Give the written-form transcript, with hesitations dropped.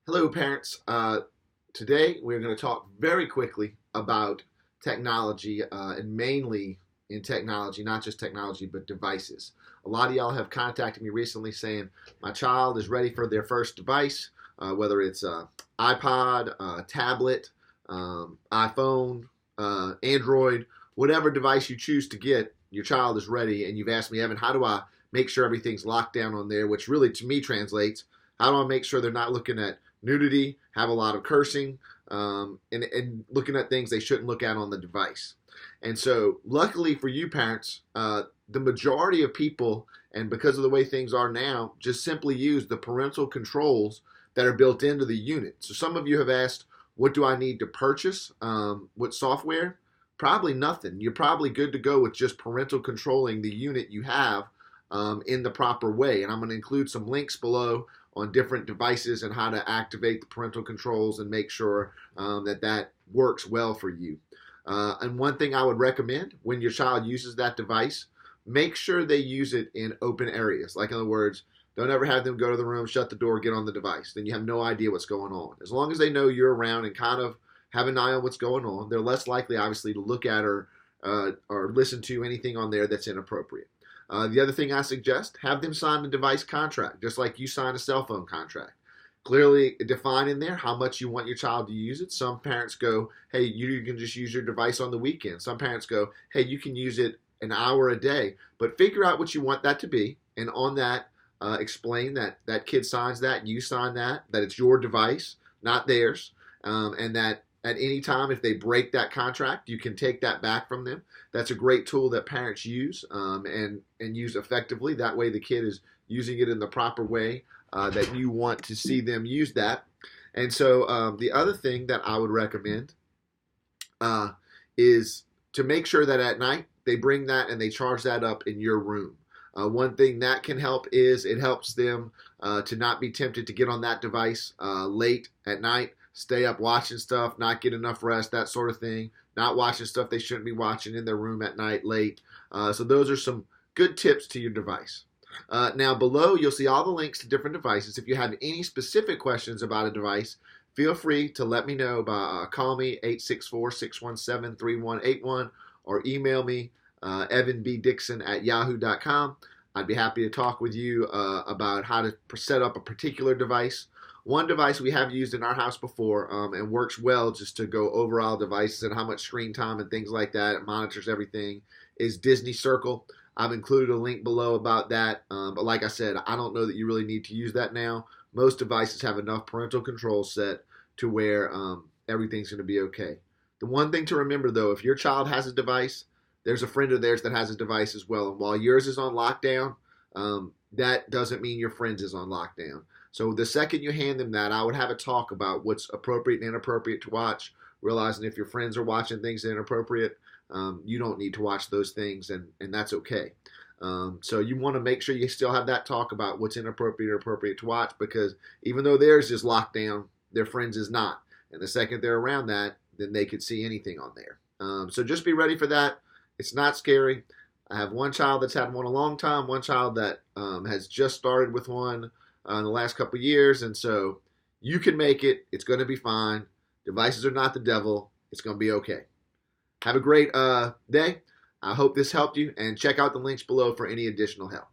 Hello, parents. Today we're going to talk very quickly about technology and mainly in technology, not just technology, but devices. A lot of y'all have contacted me recently saying my child is ready for their first device, whether it's iPod, tablet, iPhone, Android, whatever device you choose to get, your child is ready. And you've asked me, Evan, how do I make sure everything's locked down on there? Which really, to me, translates, how do I make sure they're not looking at nudity, have a lot of cursing, and looking at things they shouldn't look at on the device. And so, luckily for you parents, the majority of people, and because of the way things are now, just simply use the parental controls that are built into the unit. So some of you have asked, what do I need to purchase? What software? Probably nothing. You're probably good to go with just parental controlling the unit you have in the proper way. And I'm going to include some links below on different devices and how to activate the parental controls and make sure that works well for you. And one thing I would recommend when your child uses that device, make sure they use it in open areas. Like, in other words, don't ever have them go to the room, shut the door, get on the device. Then you have no idea what's going on. As long as they know you're around and kind of have an eye on what's going on, they're less likely, obviously, to look at or listen to anything on there that's inappropriate. The other thing I suggest, have them sign a device contract, just like you sign a cell phone contract. Clearly define in there how much you want your child to use it. Some parents go, hey, you can just use your device on the weekend. Some parents go, hey, you can use it an hour a day. But figure out what you want that to be, and on that, explain that kid signs that, you sign that it's your device, not theirs, and that at any time, if they break that contract, you can take that back from them. That's a great tool that parents use and use effectively. That way the kid is using it in the proper way that you want to see them use that. And so the other thing that I would recommend is to make sure that at night they bring that and they charge that up in your room. One thing that can help is it helps them to not be tempted to get on that device late at night, stay up watching stuff, not get enough rest, that sort of thing, not watching stuff they shouldn't be watching in their room at night late. So those are some good tips to your device. Now below you'll see all the links to different devices. If you have any specific questions about a device, feel free to let me know by call me 864-617-3181 or email me evanbdixon@yahoo.com. I'd be happy to talk with you about how to set up a particular device. One device we have used in our house before and works well just to go over all devices and how much screen time and things like that. It monitors everything, is Disney Circle. I've included a link below about that. But like I said, I don't know that you really need to use that now. Most devices have enough parental controls set to where everything's going to be okay. The one thing to remember, though, if your child has a device, there's a friend of theirs that has a device as well. And while yours is on lockdown, that doesn't mean your friend's is on lockdown. So the second you hand them that, I would have a talk about what's appropriate and inappropriate to watch, realizing if your friends are watching things that are inappropriate, you don't need to watch those things, and that's okay. So you want to make sure you still have that talk about what's inappropriate or appropriate to watch, because even though theirs is locked down, their friends is not. And the second they're around that, then they could see anything on there. So just be ready for that. It's not scary. I have one child that's had one a long time, one child that has just started with one in the last couple of years, and so you can make it. It's going to be fine. Devices are not the devil. It's going to be okay. Have a great day. I hope this helped you, and check out the links below for any additional help.